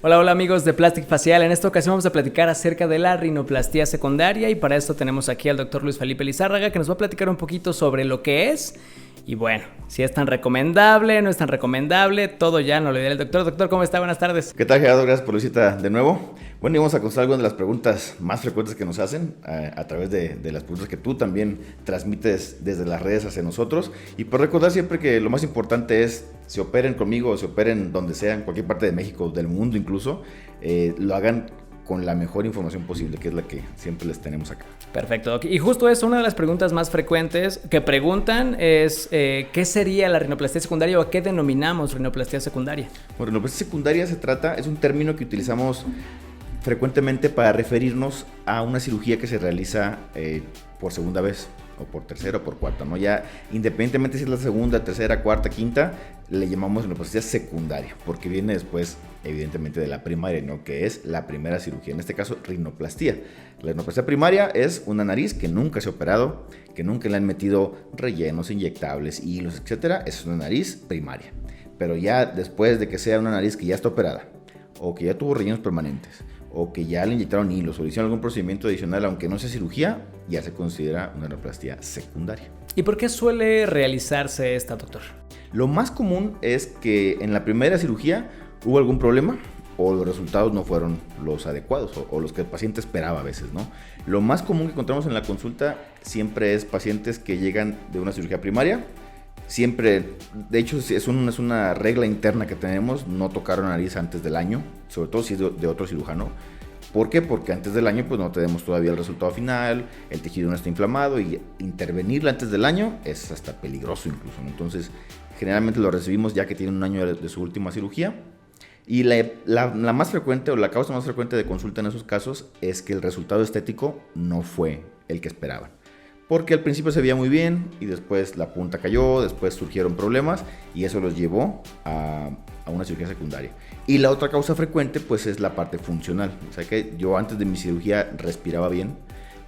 Hola, hola amigos de Plastic Facial. En esta ocasión vamos a platicar acerca de la rinoplastia secundaria y para esto tenemos aquí al doctor Luis Felipe Lizárraga que nos va a platicar un poquito sobre lo que es y bueno, si es tan recomendable, no es tan recomendable, todo ya nos lo dirá el doctor. Doctor, ¿cómo está? Buenas tardes. ¿Qué tal, Gerardo? Gracias por la visita de nuevo. Bueno, y vamos a contestar algunas de las preguntas más frecuentes que nos hacen a través de las preguntas que tú también transmites desde las redes hacia nosotros. Y por recordar siempre que lo más importante es, se operen conmigo o se operen donde sea, en cualquier parte de México, del mundo incluso, lo hagan con la mejor información posible, que es la que siempre les tenemos acá. Perfecto, Doc. Y justo eso, una de las preguntas más frecuentes que preguntan es ¿qué sería la rinoplastia secundaria o a qué denominamos rinoplastia secundaria? Bueno, rinoplastia secundaria es un término que utilizamos frecuentemente para referirnos a una cirugía que se realiza por segunda vez, o por tercera o por cuarta, ¿no? Ya independientemente si es la segunda, tercera, cuarta, quinta, le llamamos rinoplastia secundaria, porque viene después, evidentemente, de la primaria, ¿no? Que es la primera cirugía, en este caso, rinoplastia. La rinoplastia primaria es una nariz que nunca se ha operado, que nunca le han metido rellenos, inyectables, hilos, etcétera. Es una nariz primaria. Pero ya después de que sea una nariz que ya está operada, o que ya tuvo rellenos permanentes, o que ya le inyectaron hilos o le hicieron algún procedimiento adicional, aunque no sea cirugía, ya se considera una rinoplastia secundaria. ¿Y por qué suele realizarse esta, doctor? Lo más común es que en la primera cirugía hubo algún problema o los resultados no fueron los adecuados o los que el paciente esperaba a veces, ¿no? Lo más común que encontramos en la consulta siempre es pacientes que llegan de una cirugía primaria. Siempre, de hecho, es una regla interna que tenemos, no tocar la nariz antes del año, sobre todo si es de otro cirujano. ¿Por qué? Porque antes del año pues no tenemos todavía el resultado final, el tejido no está inflamado y intervenirla antes del año es hasta peligroso incluso, ¿no? Entonces, generalmente lo recibimos ya que tienen un año de su última cirugía. Y la más frecuente o la causa más frecuente de consulta en esos casos es que el resultado estético no fue el que esperaban. Porque al principio se veía muy bien y después la punta cayó, después surgieron problemas y eso los llevó a una cirugía secundaria. Y la otra causa frecuente pues es la parte funcional. O sea que yo antes de mi cirugía respiraba bien,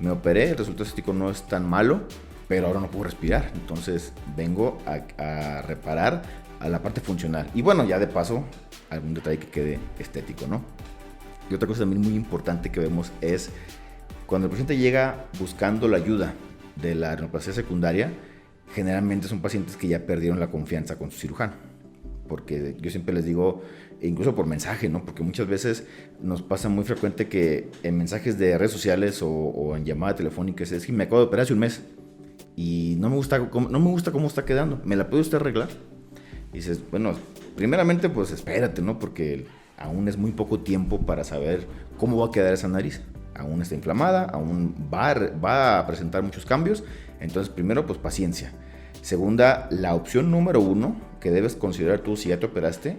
me operé, el resultado estético no es tan malo, pero ahora no puedo respirar. Entonces vengo a reparar a la parte funcional. Y bueno, ya de paso, algún detalle que quede estético, ¿no? Y otra cosa también muy importante que vemos es cuando el paciente llega buscando la ayuda de la rinoplastia secundaria, generalmente son pacientes que ya perdieron la confianza con su cirujano. Porque yo siempre les digo, incluso por mensaje, ¿no? Porque muchas veces nos pasa muy frecuente que en mensajes de redes sociales o en llamada telefónica es que me acabo de operar hace un mes y no me gusta cómo está quedando, ¿me la puede usted arreglar? Y dices, bueno, primeramente pues espérate, ¿no? Porque aún es muy poco tiempo para saber cómo va a quedar esa nariz. Aún está inflamada, aún va a presentar muchos cambios. Entonces, primero, pues paciencia. Segunda, la opción número uno que debes considerar tú si ya te operaste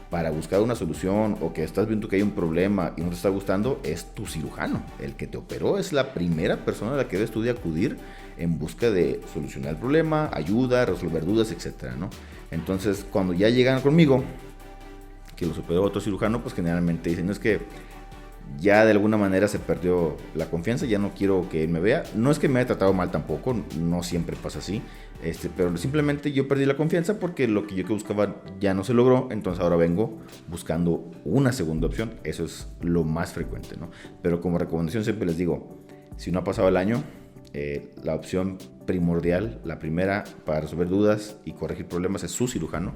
para buscar una solución o que estás viendo que hay un problema y no te está gustando, es tu cirujano. El que te operó es la primera persona a la que debes tú de acudir en busca de solucionar el problema, ayuda, resolver dudas, etcétera, ¿no? Entonces, cuando ya llegan conmigo, que los operó otro cirujano, pues generalmente dicen, es que ya de alguna manera se perdió la confianza, ya no quiero que él me vea. No es que me haya tratado mal tampoco, no siempre pasa así, pero simplemente yo perdí la confianza porque lo que yo buscaba ya no se logró, entonces ahora vengo buscando una segunda opción. Eso es lo más frecuente, ¿no? Pero como recomendación siempre les digo, si no ha pasado el año, la opción primordial, la primera para resolver dudas y corregir problemas es su cirujano,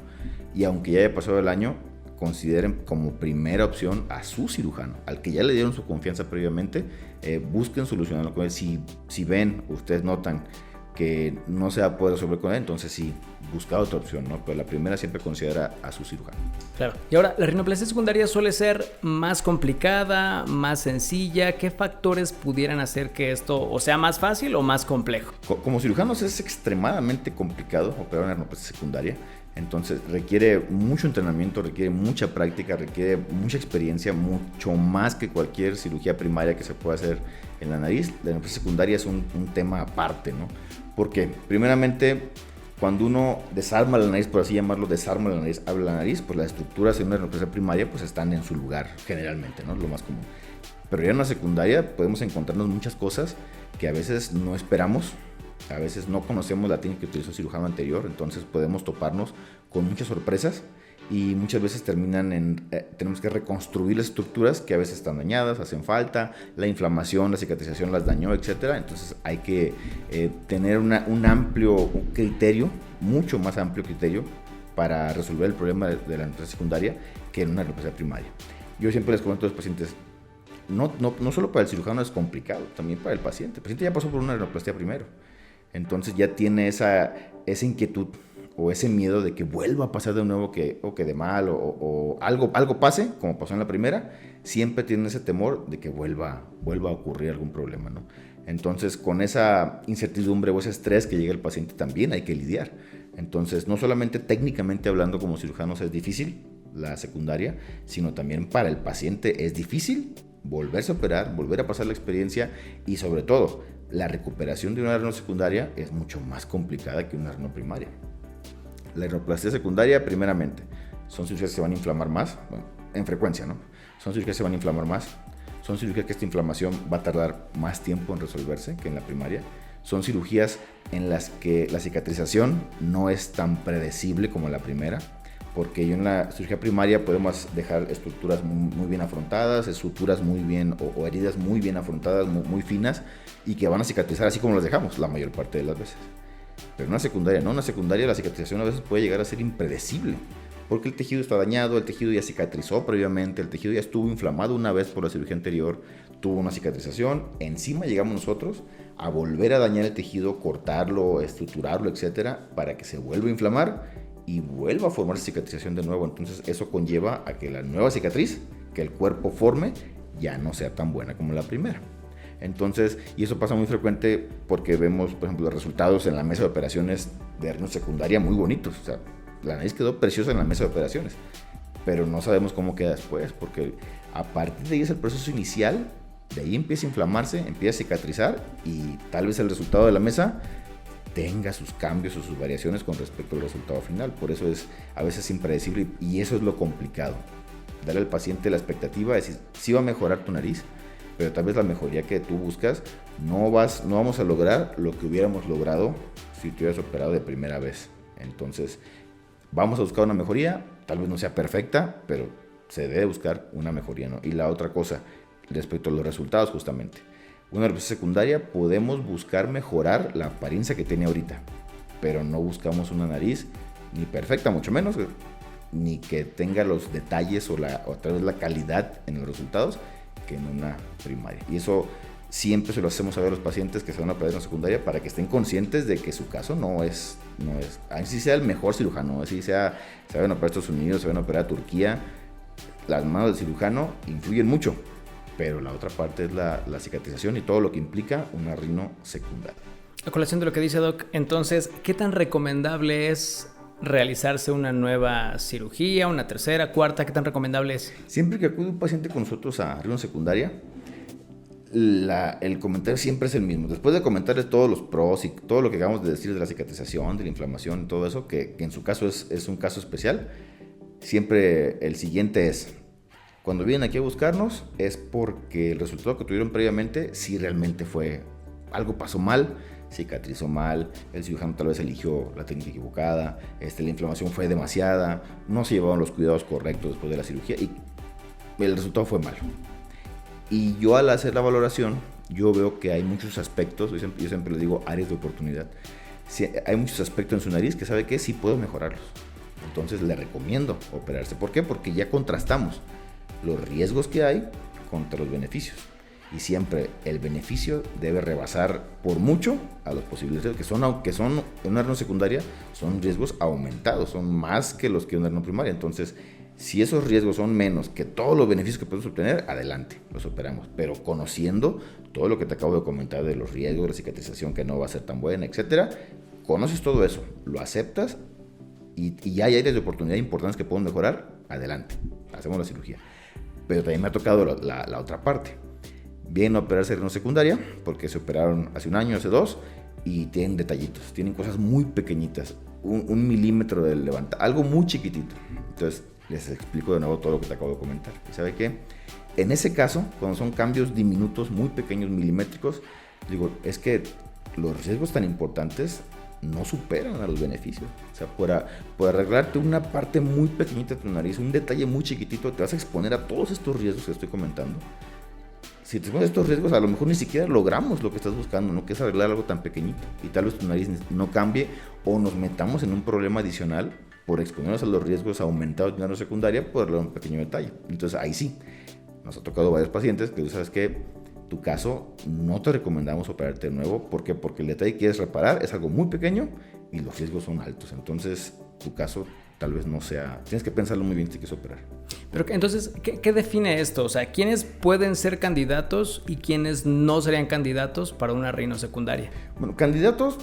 y aunque ya haya pasado el año, consideren como primera opción a su cirujano, al que ya le dieron su confianza previamente. Busquen solucionarlo con él. Si ven, ustedes notan que no se va a poder resolver con él, entonces sí, busca otra opción, ¿no? Pero la primera siempre considera a su cirujano. Claro. Y ahora, ¿la rinoplastia secundaria suele ser más complicada, más sencilla? ¿Qué factores pudieran hacer que esto o sea más fácil o más complejo? Como cirujanos es extremadamente complicado operar una rinoplastia secundaria. Entonces requiere mucho entrenamiento, requiere mucha práctica, requiere mucha experiencia, mucho más que cualquier cirugía primaria que se pueda hacer en la nariz. La rinoplastia secundaria es un tema aparte, ¿no? Porque primeramente, cuando uno desarma la nariz, por así llamarlo, desarma la nariz, abre la nariz, pues las estructuras en una rinoplastia primaria pues están en su lugar generalmente, ¿no? Lo más común. Pero ya en la secundaria podemos encontrarnos muchas cosas que a veces no esperamos. A veces no conocemos la técnica que utilizó el cirujano anterior, entonces podemos toparnos con muchas sorpresas y muchas veces terminan tenemos que reconstruir las estructuras que a veces están dañadas, hacen falta, la inflamación, la cicatrización las dañó, etcétera. Entonces hay que tener un amplio criterio, mucho más amplio criterio para resolver el problema de la rinoplastia secundaria que en una rinoplastia primaria. Yo siempre les comento a los pacientes, no solo para el cirujano es complicado, también para el paciente. El paciente ya pasó por una rinoplastia primero, entonces ya tiene esa inquietud o ese miedo de que vuelva a pasar de nuevo, o quede mal, o algo pase, como pasó en la primera. Siempre tienen ese temor de que vuelva a ocurrir algún problema, ¿no? Entonces, con esa incertidumbre o ese estrés que llega el paciente también hay que lidiar. Entonces, no solamente técnicamente hablando como cirujanos es difícil la secundaria, sino también para el paciente es difícil volverse a operar, volver a pasar la experiencia, y sobre todo, la recuperación de una rino secundaria es mucho más complicada que una rino primaria. La rinoplastia secundaria, primeramente, son cirugías que se van a inflamar más, bueno, en frecuencia, ¿no? Son cirugías que se van a inflamar más, son cirugías que esta inflamación va a tardar más tiempo en resolverse que en la primaria. Son cirugías en las que la cicatrización no es tan predecible como la primera, porque en la cirugía primaria podemos dejar estructuras muy bien afrontadas, suturas muy bien o heridas muy bien afrontadas, muy finas, y que van a cicatrizar así como las dejamos la mayor parte de las veces. Pero en una secundaria no, en una secundaria la cicatrización a veces puede llegar a ser impredecible, porque el tejido está dañado, el tejido ya cicatrizó previamente, el tejido ya estuvo inflamado una vez por la cirugía anterior, tuvo una cicatrización, encima llegamos nosotros a volver a dañar el tejido, cortarlo, estructurarlo, etcétera, para que se vuelva a inflamar y vuelva a formarse cicatrización de nuevo. Entonces eso conlleva a que la nueva cicatriz que el cuerpo forme ya no sea tan buena como la primera. Entonces, y eso pasa muy frecuente porque vemos, por ejemplo, los resultados en la mesa de operaciones de rino secundaria muy bonitos. O sea, la nariz quedó preciosa en la mesa de operaciones, pero no sabemos cómo queda después, porque a partir de ahí es el proceso inicial, de ahí empieza a inflamarse, empieza a cicatrizar, y tal vez el resultado de la mesa tenga sus cambios o sus variaciones con respecto al resultado final. Por eso es a veces impredecible, y eso es lo complicado. Darle al paciente la expectativa de decir, sí va a mejorar tu nariz, pero tal vez la mejoría que tú buscas no vamos a lograr lo que hubiéramos logrado si te hubieras operado de primera vez. Entonces, vamos a buscar una mejoría, tal vez no sea perfecta, pero se debe buscar una mejoría, ¿no? Y la otra cosa, respecto a los resultados justamente, una rinoplastia secundaria podemos buscar mejorar la apariencia que tiene ahorita, pero no buscamos una nariz ni perfecta, mucho menos, ni que tenga los detalles o tal vez la calidad en los resultados que en una primaria. Y eso siempre se lo hacemos saber a los pacientes que se van a operar en una secundaria, para que estén conscientes de que su caso no es así sea el mejor cirujano, así sea, se van a operar a Estados Unidos, se van a operar a Turquía, las manos del cirujano influyen mucho, pero la otra parte es la cicatrización y todo lo que implica una rino secundaria. A colación de lo que dice Doc, entonces, ¿qué tan recomendable es realizarse una nueva cirugía, una tercera, cuarta? ¿Qué tan recomendable es? Siempre que acude un paciente con nosotros a rino secundaria, el comentario siempre es el mismo. Después de comentarles todos los pros y todo lo que acabamos de decir de la cicatrización, de la inflamación y todo eso, que en su caso es un caso especial, siempre el siguiente es: cuando vienen aquí a buscarnos es porque el resultado que tuvieron previamente sí realmente algo pasó mal, cicatrizó mal, el cirujano tal vez eligió la técnica equivocada, la inflamación fue demasiada, no se llevaron los cuidados correctos después de la cirugía y el resultado fue malo. Y yo, al hacer la valoración, yo veo que hay muchos aspectos, yo siempre les digo áreas de oportunidad. Hay muchos aspectos en su nariz que sabe que sí puedo mejorarlos. Entonces le recomiendo operarse. ¿Por qué? Porque ya contrastamos los riesgos que hay contra los beneficios. Y siempre el beneficio debe rebasar por mucho a los posibles riesgos, aunque son en una rino secundaria, son riesgos aumentados, son más que los que en una rino primaria. Entonces, si esos riesgos son menos que todos los beneficios que podemos obtener, adelante, los operamos. Pero conociendo todo lo que te acabo de comentar de los riesgos, la cicatrización que no va a ser tan buena, etcétera, conoces todo eso, lo aceptas y ya hay áreas de oportunidad importantes que pueden mejorar, adelante, hacemos la cirugía. Pero también me ha tocado la otra parte. Vienen a operarse rino secundaria porque se operaron hace un año, hace 2, y tienen detallitos, tienen cosas muy pequeñitas, un milímetro de levantar, algo muy chiquitito. Entonces les explico de nuevo todo lo que te acabo de comentar. ¿Y sabe qué? En ese caso, cuando son cambios diminutos, muy pequeños, milimétricos, digo, es que los riesgos tan importantes no superan a los beneficios. O sea, por arreglarte una parte muy pequeñita de tu nariz, un detalle muy chiquitito, te vas a exponer a todos estos riesgos que estoy comentando. Si te expones a estos riesgos, a lo mejor ni siquiera logramos lo que estás buscando, ¿no? Que es arreglar algo tan pequeñito, y tal vez tu nariz no cambie, o nos metamos en un problema adicional por exponernos a los riesgos aumentados de una secundaria por un pequeño detalle. Entonces ahí sí, nos ha tocado varios pacientes que tú sabes que tu caso no te recomendamos operarte de nuevo. ¿Por qué? Porque el detalle que quieres reparar es algo muy pequeño y los riesgos son altos. Entonces tu caso tal vez no sea, tienes que pensarlo muy bien si quieres operar. Pero entonces, ¿qué define esto? O sea, ¿quiénes pueden ser candidatos y quiénes no serían candidatos para una rino secundaria? Bueno, candidatos,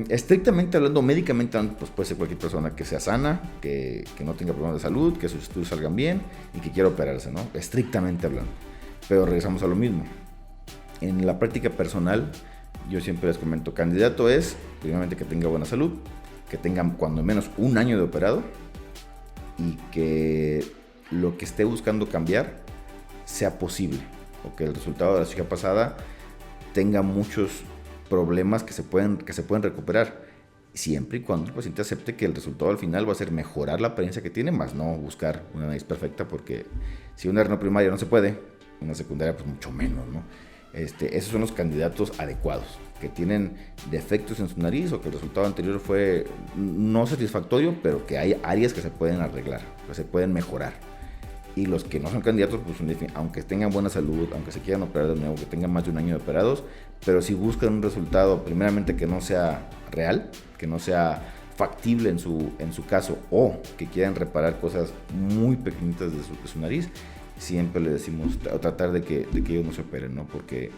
estrictamente hablando, médicamente hablando, pues puede ser cualquier persona que sea sana, que no tenga problemas de salud, que sus estudios salgan bien y que quiera operarse, ¿no? Estrictamente hablando. Pero regresamos a lo mismo. En la práctica personal, yo siempre les comento, candidato es, primeramente, que tenga buena salud, que tenga cuando menos un año de operado y que lo que esté buscando cambiar sea posible, o que el resultado de la cirugía pasada tenga muchos problemas que se pueden recuperar, siempre y cuando el paciente acepte que el resultado al final va a ser mejorar la apariencia que tiene, más no buscar una nariz perfecta, porque si una hernia primaria no se puede, una secundaria pues mucho menos, ¿no? Esos son los candidatos adecuados, que tienen defectos en su nariz o que el resultado anterior fue no satisfactorio, pero que hay áreas que se pueden arreglar, que se pueden mejorar. Y los que no son candidatos, pues aunque tengan buena salud, aunque se quieran operar de nuevo, que tengan más de un año de operados, pero si buscan un resultado, primeramente que no sea real, que no sea factible en su caso, o que quieran reparar cosas muy pequeñitas de su nariz, siempre le decimos tratar de que ellos no se operen, ¿no? Porque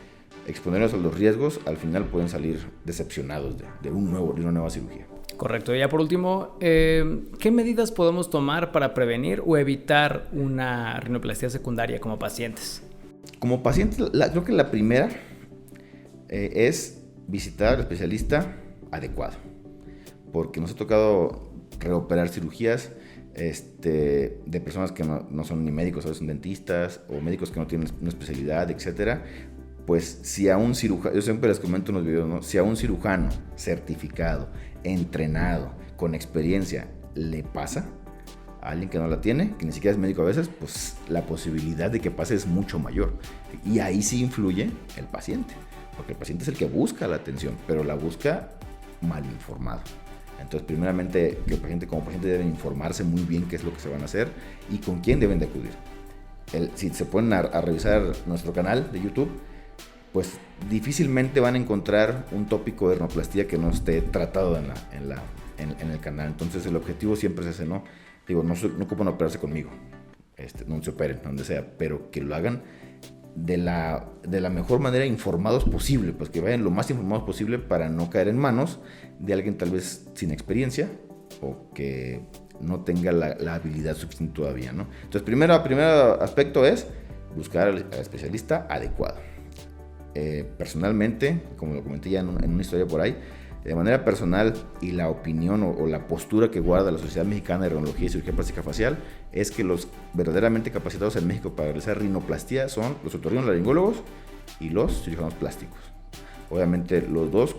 exponernos a los riesgos, al final pueden salir decepcionados de una nueva cirugía. Correcto. Y ya por último, ¿qué medidas podemos tomar para prevenir o evitar una rinoplastia secundaria como pacientes? Como pacientes, creo que la primera es visitar al especialista adecuado, porque nos ha tocado reoperar cirugías de personas que no son ni médicos, son dentistas, o médicos que no tienen una especialidad, etcétera. Pues si a un cirujano, yo siempre les comento en los videos, ¿no? Si a un cirujano certificado, entrenado, con experiencia, le pasa a alguien que no la tiene, que ni siquiera es médico a veces, pues la posibilidad de que pase es mucho mayor. Y ahí sí influye el paciente, porque el paciente es el que busca la atención, pero la busca mal informado. Entonces, primeramente, que el paciente como paciente deben informarse muy bien qué es lo que se van a hacer y con quién deben de acudir. Si se ponen a revisar nuestro canal de YouTube, pues difícilmente van a encontrar un tópico de rinoplastia que no esté tratado en el canal. Entonces, el objetivo siempre es ese, ¿no? Digo, no ocupan operarse conmigo, no se operen, donde sea, pero que lo hagan de la mejor manera, informados posible, pues que vayan lo más informados posible para no caer en manos de alguien tal vez sin experiencia o que no tenga la habilidad suficiente todavía, ¿no? Entonces, primer aspecto es buscar al especialista adecuado. Personalmente, como lo comenté ya en una historia por ahí, de manera personal, y la opinión o la postura que guarda la Sociedad Mexicana de Rinología y Cirugía Plástica Facial es que los verdaderamente capacitados en México para realizar rinoplastia son los otorrinolaringólogos y los cirujanos plásticos. Obviamente los dos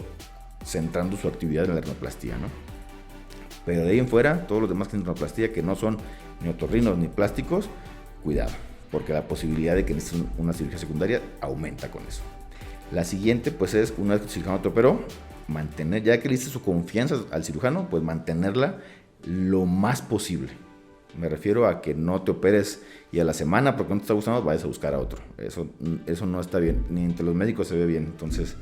centrando su actividad en la rinoplastia, ¿no? Pero de ahí en fuera, todos los demás que tienen rinoplastia que no son ni otorrinos ni plásticos, cuidado, porque la posibilidad de que necesiten una cirugía secundaria aumenta con eso. La siguiente, pues, es una vez que el cirujano te operó, mantener, ya que le diste su confianza al cirujano, pues mantenerla lo más posible. Me refiero a que no te operes y a la semana, porque no te está gustando, vayas a buscar a otro. Eso no está bien, ni entre los médicos se ve bien. Entonces,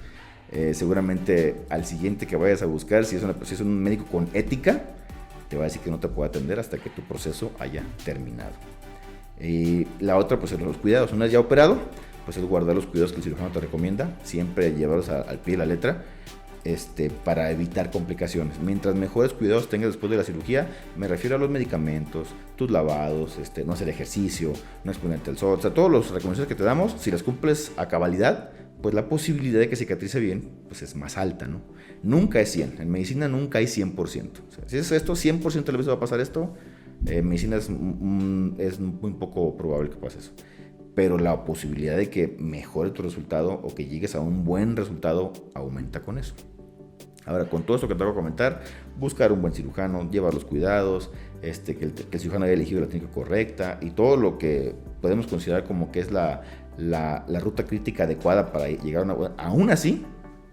seguramente al siguiente que vayas a buscar, si es un médico con ética, te va a decir que no te puede atender hasta que tu proceso haya terminado. Y la otra, pues, son los cuidados. Una vez ya operado, pues es guardar los cuidados que el cirujano te recomienda, siempre llevarlos al pie de la letra, para evitar complicaciones. Mientras mejores cuidados tengas después de la cirugía, me refiero a los medicamentos, tus lavados, no hacer ejercicio, no exponerte al sol, o sea, todas las recomendaciones que te damos, si las cumples a cabalidad, pues la posibilidad de que cicatrice bien, pues es más alta, ¿no? Nunca es 100, en medicina nunca hay 100%. O sea, si es esto, 100% de las veces va a pasar esto, en medicina es muy poco probable que pase eso. Pero la posibilidad de que mejore tu resultado o que llegues a un buen resultado aumenta con eso. Ahora, con todo esto que te voy a comentar, buscar un buen cirujano, llevar los cuidados, que el cirujano haya elegido la técnica correcta y todo lo que podemos considerar como que es la ruta crítica adecuada para llegar a una buena. Aún así,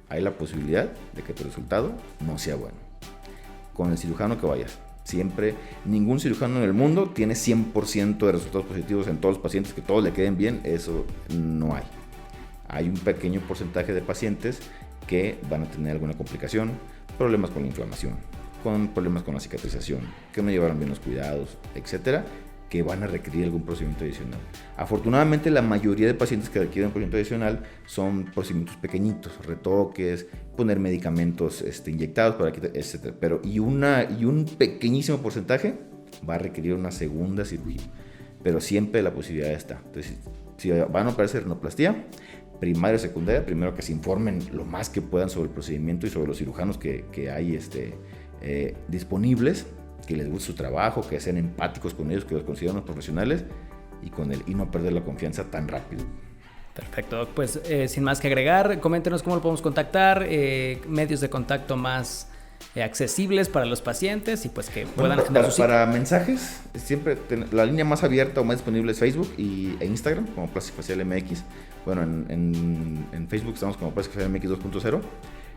hay la posibilidad de que tu resultado no sea bueno. Con el cirujano que vayas. Siempre, ningún cirujano en el mundo tiene 100% de resultados positivos en todos los pacientes, que todos le queden bien, eso no hay. Hay un pequeño porcentaje de pacientes que van a tener alguna complicación, problemas con la inflamación, con problemas con la cicatrización, que no llevaron bien los cuidados, etcétera, que van a requerir algún procedimiento adicional. Afortunadamente, la mayoría de pacientes que requieren un procedimiento adicional son procedimientos pequeñitos, retoques, poner medicamentos inyectados, para quitar, etcétera. Pero y un pequeñísimo porcentaje va a requerir una segunda cirugía. Pero siempre la posibilidad está. Entonces, si van a operarse rinoplastia, primaria o secundaria, primero que se informen lo más que puedan sobre el procedimiento y sobre los cirujanos que hay disponibles, que les guste su trabajo, que sean empáticos con ellos, que los consideren unos profesionales y no perder la confianza tan rápido. Perfecto, pues sin más que agregar, coméntenos cómo lo podemos contactar, medios de contacto más accesibles para los pacientes y pues que puedan generar su cita. Para mensajes, siempre la línea más abierta o más disponible es Facebook e Instagram como Plástica Facial MX. Bueno, en Facebook estamos como Plástica Facial MX 2.0.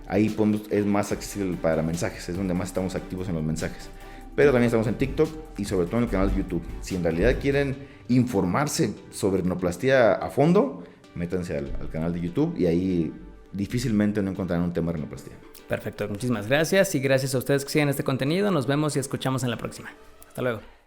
Ahí es más accesible para mensajes, es donde más estamos activos en los mensajes. Pero también estamos en TikTok y sobre todo en el canal de YouTube. Si en realidad quieren informarse sobre rinoplastia a fondo, métanse al canal de YouTube y ahí difícilmente no encontrarán un tema de rinoplastia. Perfecto, muchísimas gracias y gracias a ustedes que siguen este contenido. Nos vemos y escuchamos en la próxima. Hasta luego.